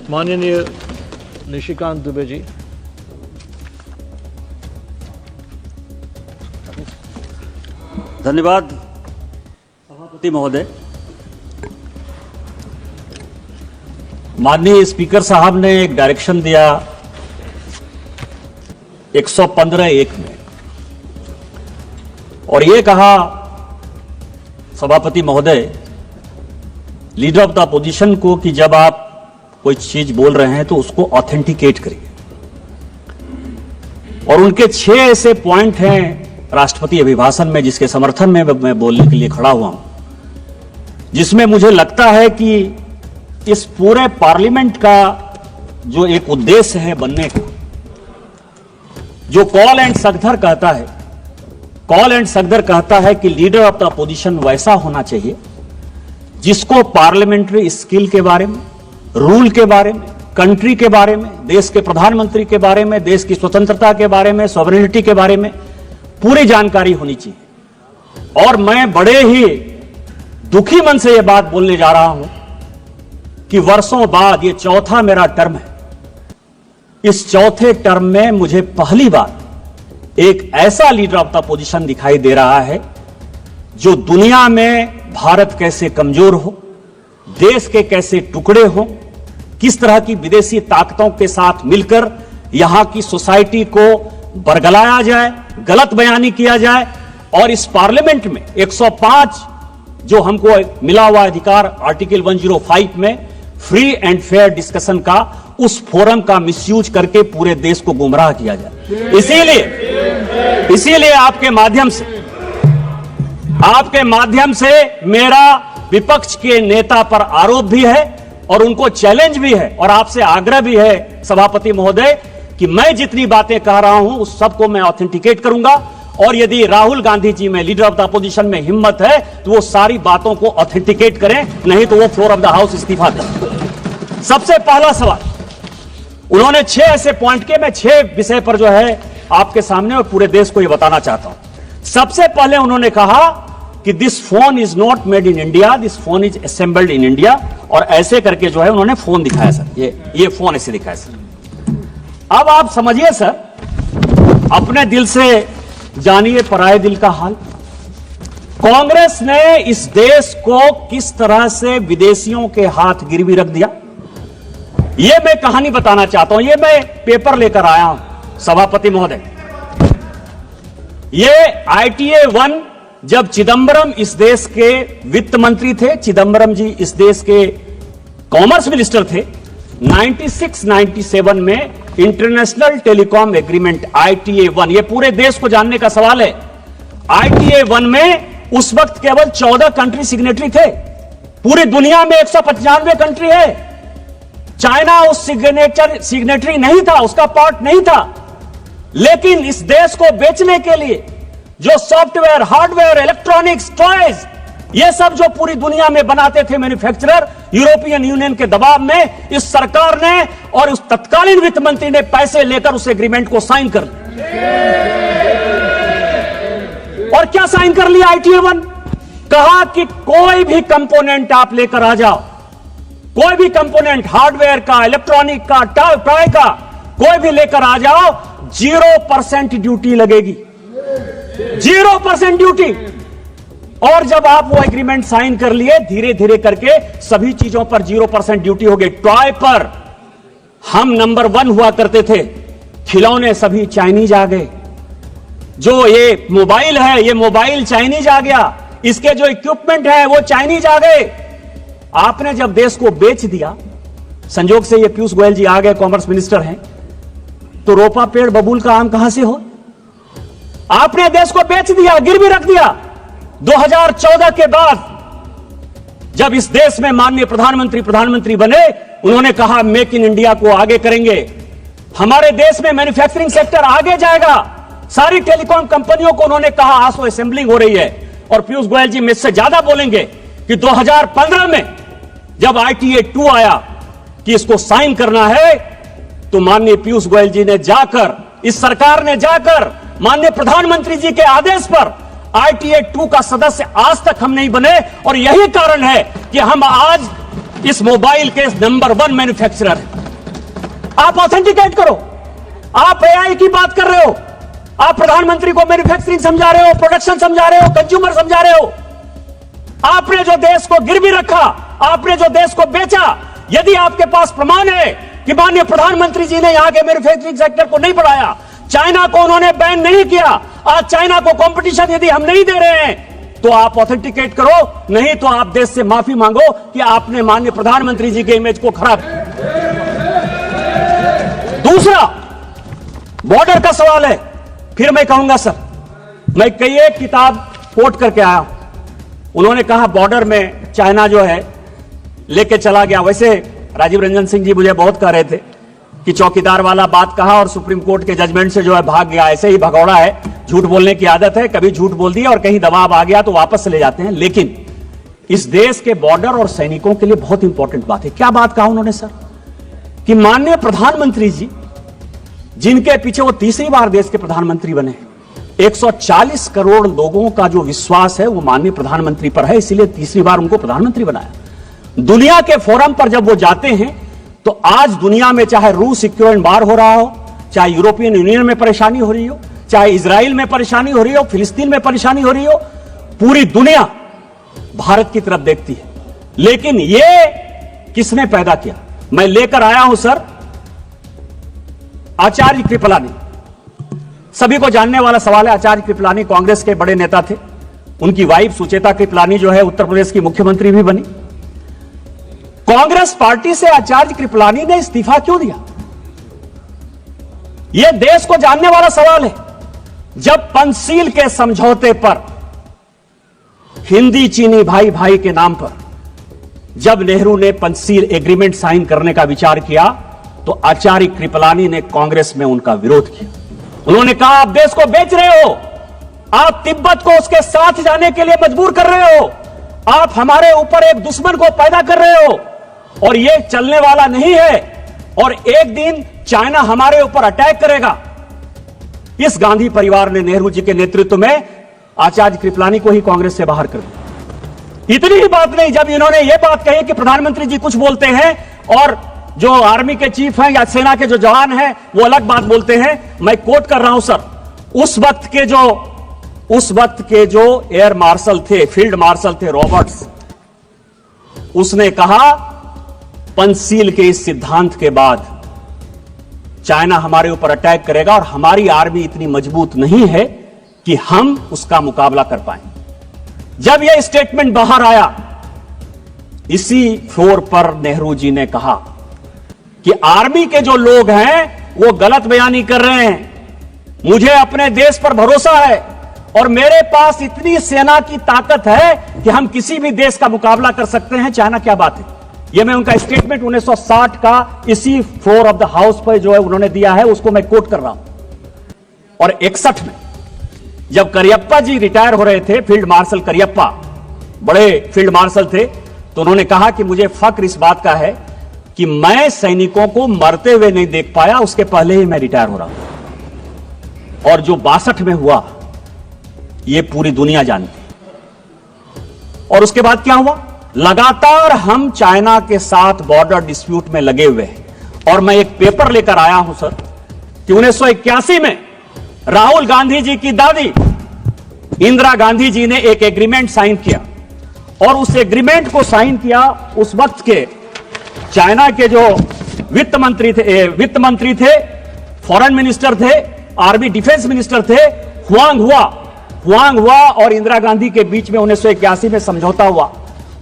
माननीय निशिकांत दुबे जी। धन्यवाद सभापति महोदय। माननीय स्पीकर साहब ने एक डायरेक्शन दिया 115(1) में और ये कहा सभापति महोदय लीडर ऑफ द अपोजिशन को कि जब आप कोई चीज बोल रहे हैं तो उसको ऑथेंटिकेट करिए। और उनके 6 ऐसे पॉइंट हैं राष्ट्रपति अभिभाषण में जिसके समर्थन में मैं बोलने के लिए खड़ा हुआ हूं, जिसमें मुझे लगता है कि इस पूरे पार्लियामेंट का जो एक उद्देश्य है बनने का, जो कॉल एंड सकदर कहता है कि लीडर ऑफ द अपोजिशन वैसा होना चाहिए जिसको पार्लियामेंट्री स्किल के बारे में, रूल के बारे में, कंट्री के बारे में, देश के प्रधानमंत्री के बारे में, देश की स्वतंत्रता के बारे में, सॉवरेनिटी के बारे में पूरी जानकारी होनी चाहिए। और मैं बड़े ही दुखी मन से यह बात बोलने जा रहा हूं कि वर्षों बाद ये चौथा मेरा टर्म है। इस चौथे टर्म में मुझे पहली बार एक ऐसा लीडर ऑफ द अपोजिशन दिखाई दे रहा है जो दुनिया में भारत कैसे कमजोर हो, देश के कैसे टुकड़े हो, किस तरह की विदेशी ताकतों के साथ मिलकर यहां की सोसाइटी को बरगलाया जाए, गलत बयानी किया जाए। और इस पार्लियामेंट में 105 जो हमको मिला हुआ अधिकार आर्टिकल 105 में फ्री एंड फेयर डिस्कशन का, उस फोरम का मिसयूज करके पूरे देश को गुमराह किया जाए। इसीलिए आपके माध्यम से मेरा विपक्ष के नेता पर आरोप भी है और उनको चैलेंज भी है और आपसे आग्रह भी है सभापति महोदय कि मैं जितनी बातें कह रहा हूं उस सबको मैं ऑथेंटिकेट करूंगा। और यदि राहुल गांधी जी में, लीडर ऑफ द अपोजिशन में हिम्मत है तो वो सारी बातों को ऑथेंटिकेट करें, नहीं तो वो फ्लोर ऑफ द हाउस इस्तीफा दें। सबसे पहला सवाल उन्होंने 6 ऐसे पॉइंट के, मैं 6 विषय पर जो है आपके सामने और पूरे देश को ये बताना चाहता हूं। सबसे पहले उन्होंने कहा कि this phone is not made in India, this phone is assembled in India. और ऐसे करके जो है उन्होंने फोन दिखाया सर, ये फोन ऐसे दिखाया सर। अब आप समझिए सर, अपने दिल से जानिए पराये दिल का हाल। कांग्रेस ने इस देश को किस तरह से विदेशियों के हाथ गिरवी रख दिया, यह मैं कहानी बताना चाहता हूं। यह मैं पेपर लेकर आया हूं सभापति महोदय। यह ITA 1 जब चिदंबरम इस देश के वित्त मंत्री थे, चिदंबरम जी इस देश के कॉमर्स मिनिस्टर थे, 96-97 में इंटरनेशनल टेलीकॉम एग्रीमेंट ITA 1, यह पूरे देश को जानने का सवाल है। ITA 1 में उस वक्त केवल 14 कंट्री सिग्नेटरी थे, पूरी दुनिया में 195 कंट्री है। चाइना उस सिग्नेटरी नहीं था, उसका पार्ट नहीं था। लेकिन इस देश को बेचने के लिए जो सॉफ्टवेयर, हार्डवेयर, इलेक्ट्रॉनिक्स, टॉयज, ये सब जो पूरी दुनिया में बनाते थे मैन्युफैक्चरर, यूरोपियन यूनियन के दबाव में इस सरकार ने और उस तत्कालीन वित्त मंत्री ने पैसे लेकर उस एग्रीमेंट को साइन कर लिया। और क्या साइन कर लिया ITA 1? कहा कि कोई भी कंपोनेंट आप लेकर आ जाओ, कोई भी कंपोनेंट हार्डवेयर का, इलेक्ट्रॉनिक का, टॉय का, कोई भी लेकर आ जाओ, 0% ड्यूटी लगेगी, 0% ड्यूटी। और जब आप वो एग्रीमेंट साइन कर लिए, धीरे धीरे करके सभी चीजों पर 0% ड्यूटी हो गई। टॉय पर हम नंबर 1 हुआ करते थे, खिलौने सभी चाइनीज आ गए। जो ये मोबाइल है, ये मोबाइल चाइनीज आ गया, इसके जो इक्विपमेंट है वो चाइनीज आ गए। आपने जब देश को बेच दिया, संजोग से ये पीयूष गोयल जी आ गए, कॉमर्स मिनिस्टर हैं, तो रोपा पेड़ बबूल का आम कहां से हो? आपने देश को बेच दिया, गिरवी रख दिया। 2014 के बाद जब इस देश में माननीय प्रधानमंत्री बने, उन्होंने कहा मेक इन इंडिया को आगे करेंगे, हमारे देश में मैन्युफैक्चरिंग सेक्टर आगे जाएगा। सारी टेलीकॉम कंपनियों को उन्होंने कहा आसो असेंबलिंग हो रही है। और पीयूष गोयल जी मुझसे ज्यादा बोलेंगे कि 2015 में जब ITA 2 आया कि इसको साइन करना है, तो माननीय पीयूष गोयल जी ने जाकर, इस सरकार ने जाकर माननीय प्रधानमंत्री जी के आदेश पर ITA 2 का सदस्य आज तक हम नहीं बने। और यही कारण है कि हम आज इस मोबाइल के नंबर 1 मैन्युफैक्चरर है। आप ऑथेंटिकेट करो। आप एआई की बात कर रहे हो, आप प्रधानमंत्री को मैन्युफैक्चरिंग समझा रहे हो, प्रोडक्शन समझा रहे हो, कंज्यूमर समझा रहे हो। आपने जो देश को गिरवी रखा, आपने जो देश को बेचा, यदि आपके पास प्रमाण है कि माननीय प्रधानमंत्री जी ने यहां के मैन्युफैक्चरिंग सेक्टर को नहीं बढ़ाया, चाइना को उन्होंने बैन नहीं किया, आज चाइना को कंपटीशन यदि हम नहीं दे रहे हैं, तो आप ऑथेंटिकेट करो, नहीं तो आप देश से माफी मांगो कि आपने माननीय प्रधानमंत्री जी के इमेज को खराब किया। दूसरा बॉर्डर का सवाल है। फिर मैं कहूंगा सर, मैं कई एक किताब कोट करके आया हूं। उन्होंने कहा बॉर्डर में चाइना जो है लेके चला गया। वैसे राजीव रंजन सिंह जी मुझे बहुत कह रहे थे कि चौकीदार वाला बात कहा और सुप्रीम कोर्ट के जजमेंट से जो है भाग गया। ऐसे ही भगौड़ा है, झूठ बोलने की आदत है, कभी झूठ बोल दिया और कहीं दबाव आ गया तो वापस ले जाते हैं। लेकिन इस देश के बॉर्डर और सैनिकों के लिए बहुत इंपॉर्टेंट बात है। क्या बात कहा उन्होंने सर कि माननीय प्रधानमंत्री जी, जिनके पीछे वो तीसरी बार देश के प्रधानमंत्री बने, 140 करोड़ लोगों का जो विश्वास है वो माननीय प्रधानमंत्री पर है, इसीलिए तीसरी बार उनको प्रधानमंत्री बनाया। दुनिया के फोरम पर जब वो जाते हैं तो आज दुनिया में चाहे रूस यूक्रेन वार हो रहा हो, चाहे यूरोपियन यूनियन में परेशानी हो रही हो, चाहे इजराइल में परेशानी हो रही हो, फिलिस्तीन में परेशानी हो रही हो, पूरी दुनिया भारत की तरफ देखती है। लेकिन ये किसने पैदा किया? मैं लेकर आया हूं सर आचार्य कृपलानी। सभी को जानने वाला सवाल है। आचार्य कृपलानी कांग्रेस के बड़े नेता थे। उनकी वाइफ सुचेता कृपलानी जो है उत्तर प्रदेश की मुख्यमंत्री भी बनी। कांग्रेस पार्टी से आचार्य कृपलानी ने इस्तीफा क्यों दिया? यह देश को जानने वाला सवाल है। जब पंचशील के समझौते पर, हिंदी चीनी भाई भाई के नाम पर, जब नेहरू ने पंचशील एग्रीमेंट साइन करने का विचार किया तो आचार्य कृपलानी ने कांग्रेस में उनका विरोध किया। उन्होंने कहा आप देश को बेच रहे हो, आप तिब्बत को उसके साथ जाने के लिए मजबूर कर रहे हो, आप हमारे ऊपर एक दुश्मन को पैदा कर रहे हो और यह चलने वाला नहीं है और एक दिन चाइना हमारे ऊपर अटैक करेगा। इस गांधी परिवार ने नेहरू जी के नेतृत्व में आचार्य कृपलानी को ही कांग्रेस से बाहर कर दिया। इतनी ही बात नहीं, जब इन्होंने यह बात कही कि प्रधानमंत्री जी कुछ बोलते हैं और जो आर्मी के चीफ हैं या सेना के जो जवान हैं वो अलग बात बोलते हैं, मैं कोट कर रहा हूं सर, उस वक्त के जो एयर मार्शल थे, फील्ड मार्शल थे रॉबर्ट्स, उसने कहा पंचशील के इस सिद्धांत के बाद चाइना हमारे ऊपर अटैक करेगा और हमारी आर्मी इतनी मजबूत नहीं है कि हम उसका मुकाबला कर पाए। जब यह स्टेटमेंट बाहर आया, इसी फ्लोर पर नेहरू जी ने कहा कि आर्मी के जो लोग हैं वो गलत बयानी कर रहे हैं, मुझे अपने देश पर भरोसा है और मेरे पास इतनी सेना की ताकत है कि हम किसी भी देश का मुकाबला कर सकते हैं, चाइना क्या बात है। यह मैं उनका स्टेटमेंट 1960 का इसी फ्लोर ऑफ द हाउस पर जो है उन्होंने दिया है, उसको मैं कोट कर रहा हूं। और 61 में जब करियप्पा जी रिटायर हो रहे थे, फील्ड मार्शल करियप्पा बड़े फील्ड मार्शल थे, तो उन्होंने कहा कि मुझे फक्र इस बात का है कि मैं सैनिकों को मरते हुए नहीं देख पाया, उसके पहले ही मैं रिटायर हो रहा हूं। और जो 62 में हुआ यह पूरी दुनिया जानती। और उसके बाद क्या हुआ? लगातार हम चाइना के साथ बॉर्डर डिस्प्यूट में लगे हुए हैं। और मैं एक पेपर लेकर आया हूं सर कि 1981 में राहुल गांधी जी की दादी इंदिरा गांधी जी ने एक एग्रीमेंट साइन किया और उस एग्रीमेंट को साइन किया उस वक्त के चाइना के जो वित्त मंत्री थे, फॉरेन मिनिस्टर थे, आर्मी डिफेंस मिनिस्टर थे, हुआंग हुआ और इंदिरा गांधी के बीच में 1981 में समझौता हुआ।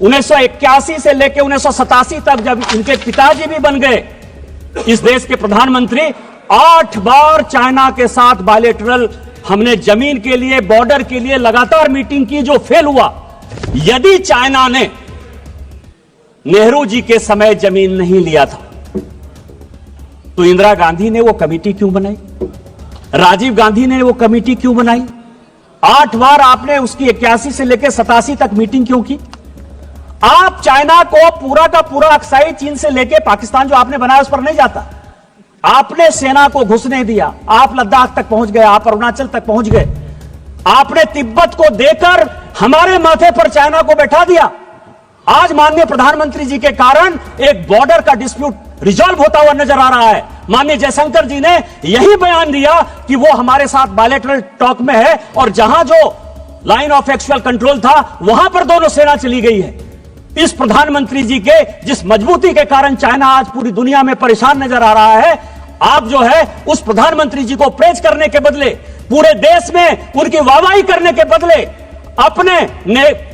1981 से लेकर 1987 तक जब इनके पिताजी भी बन गए इस देश के प्रधानमंत्री, 8 बार चाइना के साथ बायलैटरल हमने जमीन के लिए, बॉर्डर के लिए लगातार मीटिंग की, जो फेल हुआ। यदि चाइना ने नेहरू जी के समय जमीन नहीं लिया था तो इंदिरा गांधी ने वो कमेटी क्यों बनाई? राजीव गांधी ने वो कमेटी क्यों बनाई? 8 बार आपने उसकी 81 से लेकर 87 तक मीटिंग क्यों की? आप चाइना को पूरा का पूरा अक्साई चीन से लेकर पाकिस्तान जो आपने बनाया उस पर नहीं जाता। आपने सेना को घुसने दिया, आप लद्दाख तक पहुंच गए, आप अरुणाचल तक पहुंच गए, आपने तिब्बत को देकर हमारे माथे पर चाइना को बैठा दिया। आज माननीय प्रधानमंत्री जी के कारण एक बॉर्डर का डिस्प्यूट रिजॉल्व होता हुआ नजर आ रहा है। माननीय जयशंकर जी ने यही बयान दिया कि वो हमारे साथ बायलैटरल टॉक में है और जहां जो लाइन ऑफ एक्चुअल कंट्रोल था वहां पर दोनों सेना चली गई है। इस प्रधानमंत्री जी के जिस मजबूती के कारण चाइना आज पूरी दुनिया में परेशान नजर आ रहा है, आप जो है उस प्रधानमंत्री जी को प्रेज करने के बदले, पूरे देश में उनकी वाहवाही करने के बदले अपने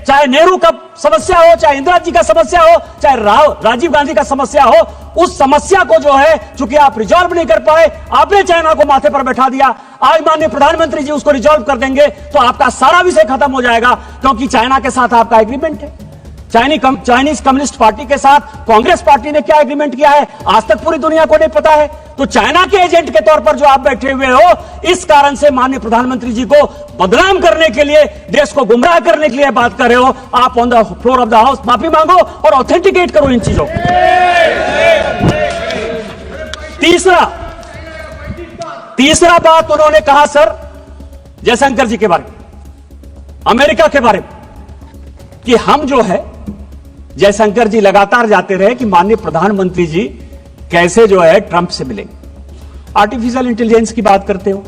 चाहे नेहरू का समस्या हो, चाहे इंदिरा जी का समस्या हो, चाहे राजीव गांधी का समस्या हो, उस समस्या को जो है चूंकि आप रिजॉल्व नहीं कर पाए, आपने चाइना को माथे पर बैठा दिया। आज माननीय प्रधानमंत्री जी उसको रिजॉल्व कर देंगे तो आपका सारा विषय खत्म हो जाएगा, क्योंकि चाइना के साथ आपका एग्रीमेंट है। चाइनीज कम्युनिस्ट पार्टी के साथ कांग्रेस पार्टी ने क्या एग्रीमेंट किया है आज तक पूरी दुनिया को नहीं पता है। तो चाइना के एजेंट के तौर पर जो आप बैठे हुए हो, इस कारण से माननीय प्रधानमंत्री जी को बदनाम करने के लिए, देश को गुमराह करने के लिए बात कर रहे हो। आप on the floor of the house माफी मांगो और ऑथेंटिकेट करो इन चीजों को। तीसरा बात उन्होंने कहा सर जयशंकर जी के बारे में, अमेरिका के बारे में, कि हम जो है जयशंकर जी लगातार जाते रहे कि माननीय प्रधानमंत्री जी कैसे जो है ट्रंप से मिलेंगे। आर्टिफिशियल इंटेलिजेंस की बात करते हो,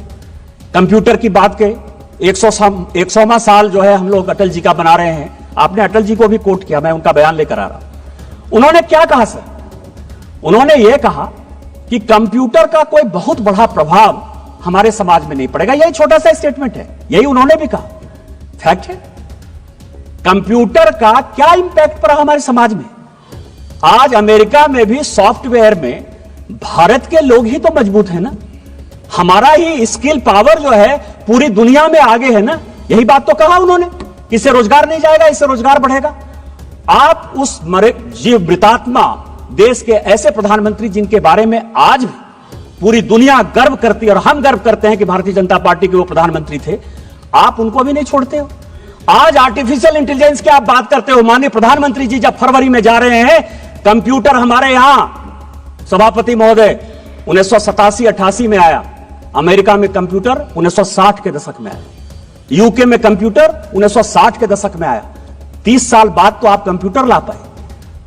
कंप्यूटर की बात के 100वां साल जो है हम लोग अटल जी का बना रहे हैं। आपने अटल जी को भी कोट किया, मैं उनका बयान लेकर आ रहा हूं। उन्होंने क्या कहा सर? उन्होंने यह कहा कि कंप्यूटर का कोई बहुत बड़ा प्रभाव हमारे समाज में नहीं पड़ेगा। यही छोटा सा स्टेटमेंट है, यही उन्होंने भी कहा। फैक्ट है, कंप्यूटर का क्या इंपैक्ट पड़ा हमारे समाज में। आज अमेरिका में भी सॉफ्टवेयर में भारत के लोग ही तो मजबूत है ना, हमारा ही स्किल पावर जो है पूरी दुनिया में आगे है ना। यही बात तो कहा उन्होंने, इससे रोजगार नहीं जाएगा, इससे रोजगार बढ़ेगा। आप उस जीवमृतात्मा देश के ऐसे प्रधानमंत्री जिनके बारे में आज भी पूरी दुनिया गर्व करती है और हम गर्व करते हैं कि भारतीय जनता पार्टी के वो प्रधानमंत्री थे, आप उनको भी नहीं छोड़ते हो। आज आर्टिफिशियल इंटेलिजेंस की आप बात करते हो। माननीय प्रधानमंत्री जी जब फरवरी में जा रहे हैं, कंप्यूटर हमारे यहां सभापति महोदय 1987-88 में आया, अमेरिका में कंप्यूटर 1960 के दशक में आया, यूके में कंप्यूटर 1960 के दशक में आया। 30 साल बाद तो आप कंप्यूटर ला पाए।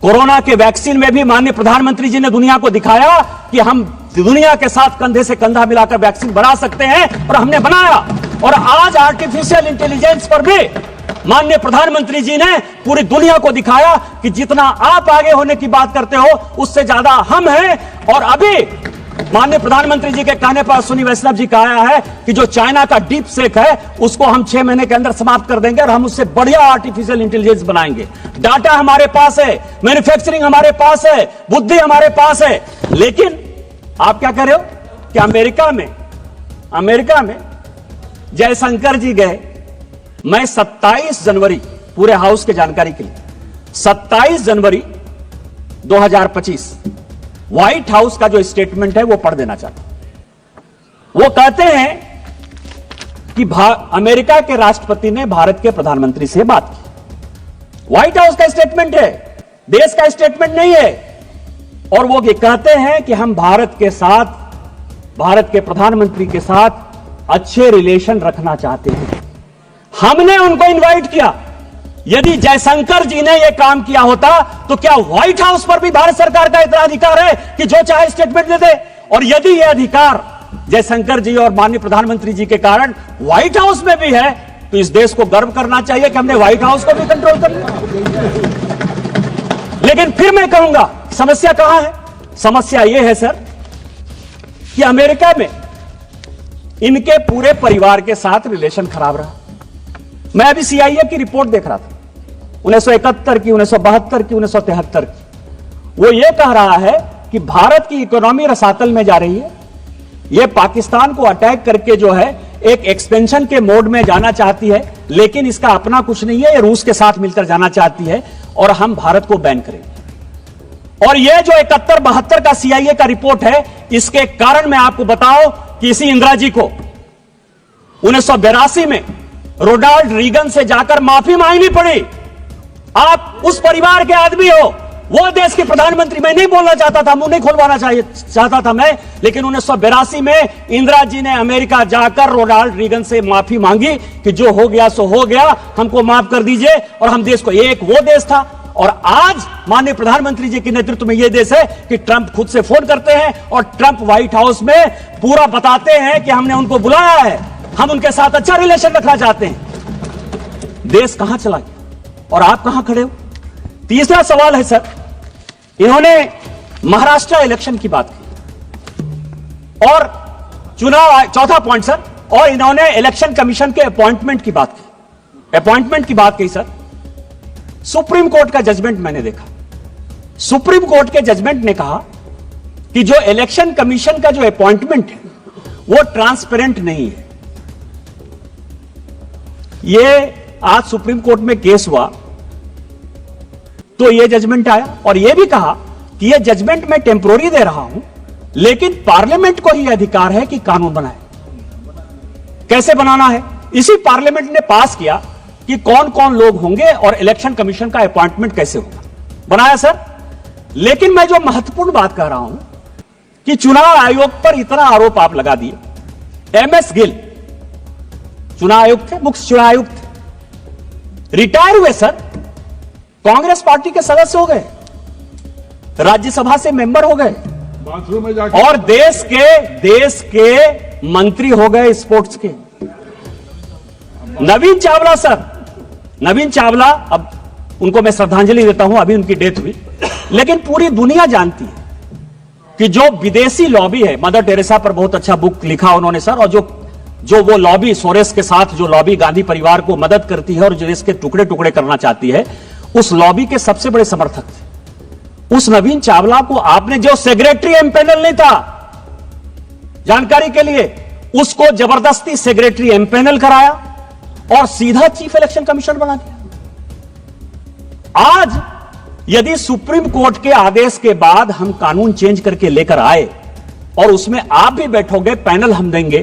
कोरोना के वैक्सीन में भी माननीय प्रधानमंत्री जी ने दुनिया को दिखाया कि हम दुनिया के साथ कंधे से कंधा मिलाकर वैक्सीन बना सकते हैं, और हमने बनाया। और आज आर्टिफिशियल इंटेलिजेंस पर भी माननीय प्रधानमंत्री जी ने पूरी दुनिया को दिखाया कि जितना आप आगे होने की बात करते हो उससे ज्यादा हम हैं। और अभी माननीय प्रधानमंत्री जी के कहने पर अश्विनी वैष्णव जी कहा है कि जो चाइना का डीप सेक है उसको हम 6 महीने के अंदर समाप्त कर देंगे और हम उससे बढ़िया आर्टिफिशियल इंटेलिजेंस बनाएंगे। डाटा हमारे पास है, मैन्युफैक्चरिंग हमारे पास है, बुद्धि हमारे पास है। लेकिन आप क्या कर रहे हो कि अमेरिका में जयशंकर जी गए। मैं 27 जनवरी, पूरे हाउस के जानकारी के लिए, 27 जनवरी 2025 व्हाइट हाउस का जो स्टेटमेंट है वो पढ़ देना चाहता हूं। वो कहते हैं कि अमेरिका के राष्ट्रपति ने भारत के प्रधानमंत्री से बात की। व्हाइट हाउस का स्टेटमेंट है, देश का स्टेटमेंट नहीं है। और वो ये कहते हैं कि हम भारत के प्रधानमंत्री के साथ अच्छे रिलेशन रखना चाहते हैं। हमने उनको इनवाइट किया। यदि जयशंकर जी ने यह काम किया होता तो क्या व्हाइट हाउस पर भी भारत सरकार का इतना अधिकार है कि जो चाहे स्टेटमेंट दे दे? और यदि यह अधिकार जयशंकर जी और माननीय प्रधानमंत्री जी के कारण व्हाइट हाउस में भी है तो इस देश को गर्व करना चाहिए कि हमने व्हाइट हाउस को भी कंट्रोल कर लिया। लेकिन फिर मैं कहूंगा समस्या कहां है? समस्या यह है सर कि अमेरिका में इनके पूरे परिवार के साथ रिलेशन खराब रहा। मैं अभी सीआईए की रिपोर्ट देख रहा था, 1971 की, 1972 की, 1973 की। वो ये कह रहा है कि भारत की इकोनॉमी रसातल में जा रही है। ये पाकिस्तान को अटैक करके जो है एक एक्सपेंशन के मोड में जाना चाहती है, लेकिन इसका अपना कुछ नहीं है। ये रूस के साथ मिलकर जाना चाहती है और हम भारत को बैन करेंगे। और ये जो 71-72 का सीआईए का रिपोर्ट है, इसके कारण मैं आपको बताऊं कि इसी इंदिरा जी को 1982 में रोनाल्ड रीगन से जाकर माफी मांगनी पड़ी। आप उस परिवार के आदमी हो, वो देश के प्रधानमंत्री। मैं नहीं बोलना चाहता था, मुंह नहीं खोलवाना चाहता था मैं, लेकिन 1982 में इंदिरा जी ने अमेरिका जाकर रोनाल्ड रीगन से माफी मांगी कि जो हो गया सो हो गया, हमको माफ कर दीजिए। और हम देश को, एक वो देश था और आज माननीय प्रधानमंत्री जी के नेतृत्व में यह देश है कि ट्रंप खुद से फोन करते हैं और ट्रंप व्हाइट हाउस में पूरा बताते हैं कि हमने उनको बुलाया है, हम उनके साथ अच्छा रिलेशन रखना चाहते हैं। देश कहां चला गया और आप कहां खड़े हो? तीसरा सवाल है सर, इन्होंने महाराष्ट्र इलेक्शन की बात की और चुनाव, चौथा पॉइंट सर, और इन्होंने इलेक्शन कमीशन के अपॉइंटमेंट की बात की, अपॉइंटमेंट की बात की सर। सुप्रीम कोर्ट का जजमेंट मैंने देखा, सुप्रीम कोर्ट के जजमेंट ने कहा कि जो इलेक्शन कमीशन का जो अपॉइंटमेंट है वो ट्रांसपेरेंट नहीं है। ये आज सुप्रीम कोर्ट में केस हुआ तो ये जजमेंट आया और ये भी कहा कि ये जजमेंट मैं टेम्पोररी दे रहा हूं, लेकिन पार्लियामेंट को ही अधिकार है कि कानून बनाए। कैसे बनाना है? इसी पार्लियामेंट ने पास किया कि कौन कौन लोग होंगे और इलेक्शन कमीशन का अपॉइंटमेंट कैसे होगा, बनाया सर। लेकिन मैं जो महत्वपूर्ण बात कह रहा हूं कि चुनाव आयोग पर इतना आरोप आप लगा दिए। एमएस गिल चुनाव आयुक्त थे, मुख्य चुनाव आयुक्त थे, रिटायर हुए सर, कांग्रेस पार्टी के सदस्य हो गए, राज्यसभा से मेंबर हो गए और देश के मंत्री हो गए स्पोर्ट्स के। नवीन चावला सर, नवीन चावला, अब उनको मैं श्रद्धांजलि देता हूं, अभी उनकी डेथ हुई, लेकिन पूरी दुनिया जानती है कि जो विदेशी लॉबी है, मदर टेरेसा पर बहुत अच्छा बुक लिखा उन्होंने सर, और जो वो लॉबी सोरेस के साथ जो लॉबी गांधी परिवार को मदद करती है और जो देश के टुकड़े टुकड़े करना चाहती है, उस लॉबी के सबसे बड़े समर्थक थे। उस नवीन चावला को आपने, जो सेक्रेटरी एमपैनल नहीं था, जानकारी के लिए, उसको जबरदस्ती सेक्रेटरी एमपैनल कराया और सीधा चीफ इलेक्शन कमिश्नर बना दिया। आज यदि सुप्रीम कोर्ट के आदेश के बाद हम कानून चेंज करके लेकर आए और उसमें आप भी बैठोगे, पैनल हम देंगे,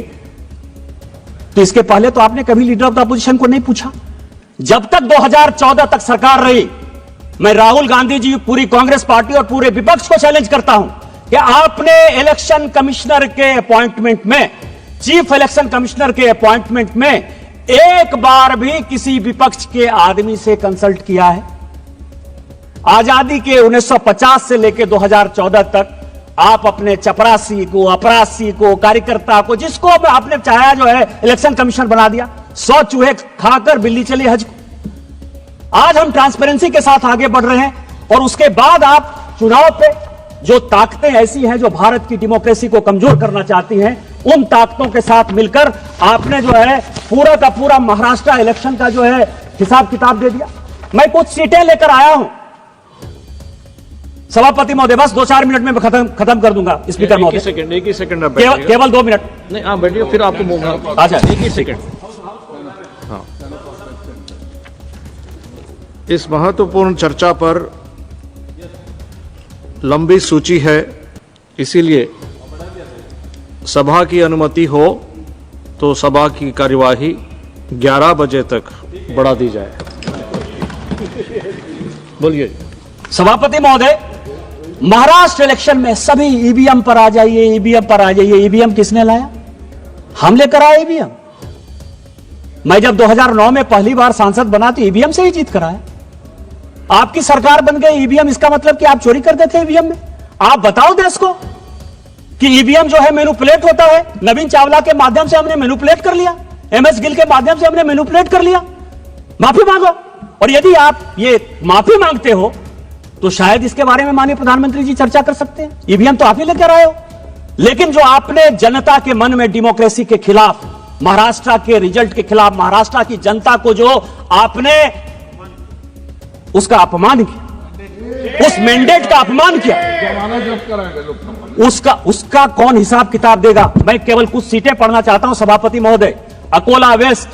तो इसके पहले तो आपने कभी लीडर ऑफ द अपोजिशन को नहीं पूछा। जब तक 2014 तक सरकार रही, मैं राहुल गांधी जी, पूरी कांग्रेस पार्टी और पूरे विपक्ष को चैलेंज करता हूं कि आपने इलेक्शन कमिश्नर के अपॉइंटमेंट में, चीफ इलेक्शन कमिश्नर के अपॉइंटमेंट में एक बार भी किसी विपक्ष के आदमी से कंसल्ट किया है? आजादी के 1950 से लेकर 2014 तक आप अपने चपरासी को, अपरासी को, कार्यकर्ता को, जिसको आपने चाहा जो है इलेक्शन कमिश्नर बना दिया। 100 चूहे खाकर बिल्ली चली हज को। आज हम ट्रांसपेरेंसी के साथ आगे बढ़ रहे हैं और उसके बाद आप चुनाव पे जो ताकतें ऐसी हैं जो भारत की डेमोक्रेसी को कमजोर करना चाहती हैं, उन ताकतों के साथ मिलकर आपने जो है पूरा का पूरा महाराष्ट्र इलेक्शन का जो है हिसाब किताब दे दिया। मैं कुछ सीटें लेकर आया हूं सभापति महोदय, बस 2-4 मिनट में खत्म कर दूंगा स्पीकर महोदय। एक ही सेकंड केवल 2 मिनट। नहीं, हाँ बैठिए, फिर आपको अच्छा, एक ही सेकंड। हाँ, इस महत्वपूर्ण चर्चा पर लंबी सूची है, इसीलिए सभा की अनुमति हो तो सभा की कार्यवाही 11 बजे तक बढ़ा दी जाए। बोलिए। सभापति महोदय, महाराष्ट्र इलेक्शन में सभी ईवीएम पर आ जाइए, ईवीएम पर आ जाइए। ईवीएम किसने लाया? हम लेकर आए ईवीएम। मैं जब 2009 में पहली बार सांसद बना तो ईवीएम से ही जीत कर आया। आपकी सरकार बन गई ईवीएम, इसका मतलब कि आप चोरी करते थे ईवीएम में? आप बताओ देश को कि ईवीएम जो है मैनिपुलेट होता है। नवीन चावला के माध्यम से हमने मैनिपुलेट कर लिया, एमएस गिल के माध्यम से हमने मैनिपुलेट कर लिया। माफी मांगो, और यदि आप ये माफी मांगते हो तो शायद इसके बारे में माननीय प्रधानमंत्री जी चर्चा कर सकते हैं। ईवीएम तो आप ही लेकर आए हो, लेकिन जो आपने जनता के मन में डेमोक्रेसी के खिलाफ, महाराष्ट्र के रिजल्ट के खिलाफ, महाराष्ट्र की जनता को जो आपने उसका अपमान किया, उस मैंडेट का अपमान किया, उसका कौन हिसाब किताब देगा? मैं केवल कुछ सीटें पढ़ना चाहता हूं सभापति महोदय। अकोला वेस्ट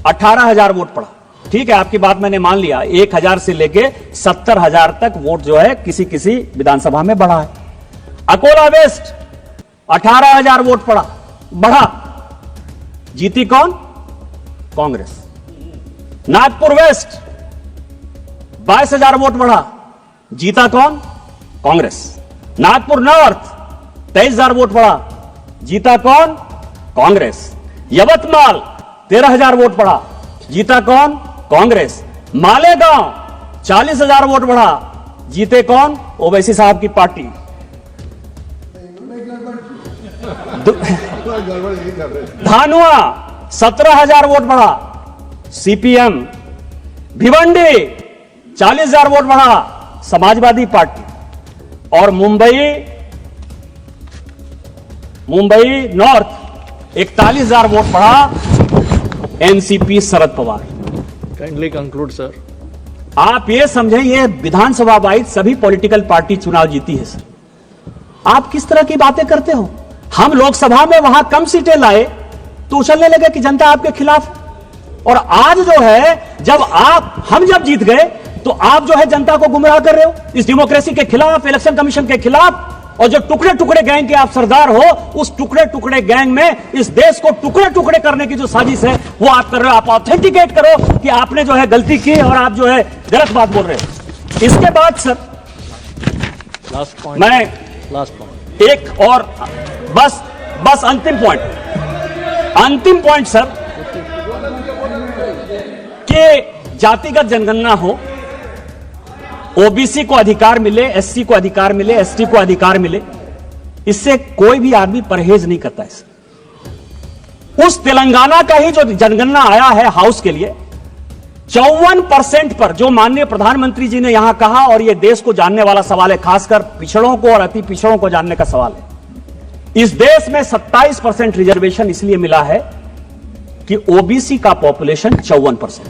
18,000 वोट पड़ा, ठीक है, आपकी बात मैंने मान लिया। 1,000 से लेके 70,000 तक वोट जो है किसी किसी विधानसभा में बढ़ा है। अकोला वेस्ट 18,000 वोट पड़ा, बढ़ा, जीती कौन? कांग्रेस। नागपुर वेस्ट 22,000 वोट बढ़ा, जीता कौन? कांग्रेस। नागपुर नॉर्थ 23,000 वोट बढ़ा, जीता कौन? कांग्रेस। यवतमाल 13,000 वोट बढ़ा, जीता कौन? कांग्रेस। मालेगांव 40,000 वोट बढ़ा। जीते कौन? ओवैसी साहब की पार्टी। धानुआ 17,000 वोट बढ़ा, सीपीएम। भिवंडी 40,000 वोट बढ़ा, समाजवादी पार्टी। और मुंबई नॉर्थ 41,000 वोट बढ़ा, NCP Sharad Pawar. Kindly conclude sir. आप ये समझें, ये विधानसभा वाइज सभी पॉलिटिकल पार्टी चुनाव जीती है सर। आप किस तरह की बातें करते हो? हम लोकसभा में वहां कम सीटें लाए तो उछलने लगे कि जनता आपके खिलाफ है। और आज जो है, जब हम जीत गए तो आप जो है जनता को गुमराह कर रहे हो, इस डेमोक्रेसी के खिलाफ, इलेक्शन कमीशन के खिलाफ। और जो टुकड़े टुकड़े गैंग के आप सरदार हो, उस टुकड़े टुकड़े गैंग में इस देश को टुकड़े टुकड़े करने की जो साजिश है वो आप कर रहे हो। आप ऑथेंटिकेट करो कि आपने जो है गलती की और आप जो है गलत बात बोल रहे हो। इसके बाद सर लास्ट पॉइंट एक और बस अंतिम पॉइंट सर, कि जातिगत जनगणना हो, ओबीसी को अधिकार मिले, एससी को अधिकार मिले, एसटी को अधिकार मिले, इससे कोई भी आदमी परहेज नहीं करता है। उस तेलंगाना का ही जो जनगणना आया है हाउस के लिए, 54% पर जो माननीय प्रधानमंत्री जी ने यहां कहा, और यह देश को जानने वाला सवाल है, खासकर पिछड़ों को और अति पिछड़ों को जानने का सवाल है। इस देश में 27% रिजर्वेशन इसलिए मिला है कि ओबीसी का पॉपुलेशन 54%।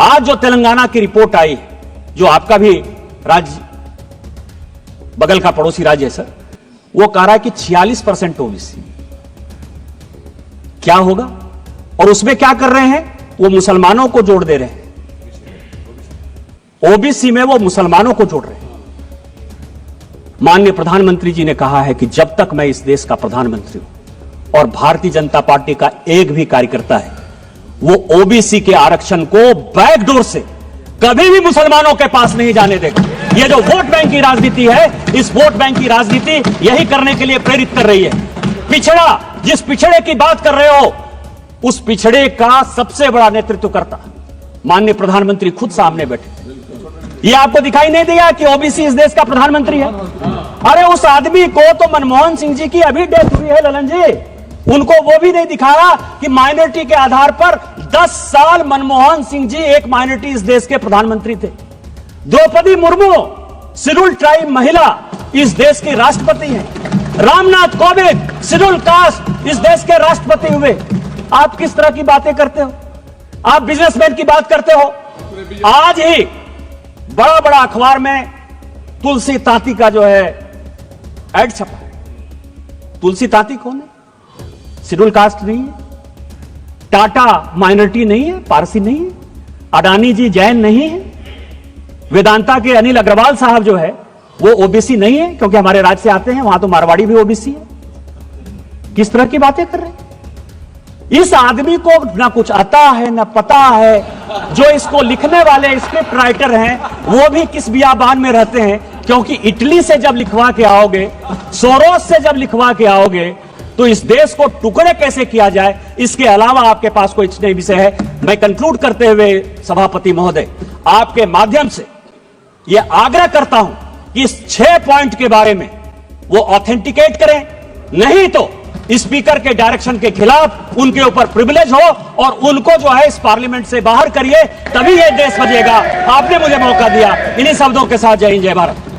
आज जो तेलंगाना की रिपोर्ट आई, जो आपका भी राज्य बगल का पड़ोसी राज्य है सर, वो कह रहा है कि 46% ओबीसी। क्या होगा? और उसमें क्या कर रहे हैं? वो मुसलमानों को जोड़ दे रहे हैं। ओबीसी में वो मुसलमानों को जोड़ रहे हैं। माननीय प्रधानमंत्री जी ने कहा है कि जब तक मैं इस देश का प्रधानमंत्री हूं और भारतीय जनता पार्टी का एक भी कार्यकर्ता है, वो ओबीसी के आरक्षण को बैकडोर से कभी भी मुसलमानों के पास नहीं जाने देगा। ये जो वोट बैंक की राजनीति है, इस वोट बैंक की राजनीति यही करने के लिए प्रेरित कर रही है। पिछड़ा, जिस पिछड़े की बात कर रहे हो, उस पिछड़े का सबसे बड़ा नेतृत्व करता माननीय प्रधानमंत्री खुद सामने बैठे। ये आपको दिखाई नहीं दिया कि ओबीसी इस देश का प्रधानमंत्री है? अरे उस आदमी को तो मनमोहन सिंह जी की अभी डेथ हुई है ललन जी, उनको वो भी नहीं दिखाया कि माइनॉरिटी के आधार पर 10 साल मनमोहन सिंह जी एक माइनॉरिटी इस देश के प्रधानमंत्री थे। द्रौपदी मुर्मू शेड्यूल ट्राइब महिला इस देश की राष्ट्रपति हैं। रामनाथ कोविंद शेड्यूल कास्ट इस देश के राष्ट्रपति हुए। आप किस तरह की बातें करते हो? आप बिजनेसमैन की बात करते हो। आज ही बड़ा बड़ा अखबार में तुलसी तांती का जो है एड छपा है। तुलसी तांती कौन है? शेड्यूल कास्ट नहीं है, टाटा माइनॉरिटी नहीं है, पारसी नहीं है, अडानी जी जैन नहीं है, वेदांता के अनिल अग्रवाल साहब जो है वो ओबीसी नहीं है, क्योंकि हमारे राज्य से आते हैं, वहां तो मारवाड़ी भी ओबीसी है। किस तरह की बातें कर रहे हैं? इस आदमी को ना कुछ आता है ना पता है। जो इसको लिखने वाले स्क्रिप्ट राइटर हैं वो भी किस बियाबान में रहते हैं, क्योंकि इटली से जब लिखवा के आओगे, सोरोस से जब लिखवा के आओगे, तो इस देश को टुकड़े कैसे किया जाए, इसके अलावा आपके पास कोई नई विषय है। मैं कंक्लूड करते हुए सभापति महोदय, आपके माध्यम से यह आग्रह करता हूं कि इस 6 पॉइंट के बारे में वो ऑथेंटिकेट करें, नहीं तो स्पीकर के डायरेक्शन के खिलाफ उनके ऊपर प्रिविलेज हो और उनको जो है इस पार्लियामेंट से बाहर करिए, तभी यह देश बचेगा। आपने मुझे मौका दिया। इन्हीं शब्दों के साथ जय हिंद, जय भारत।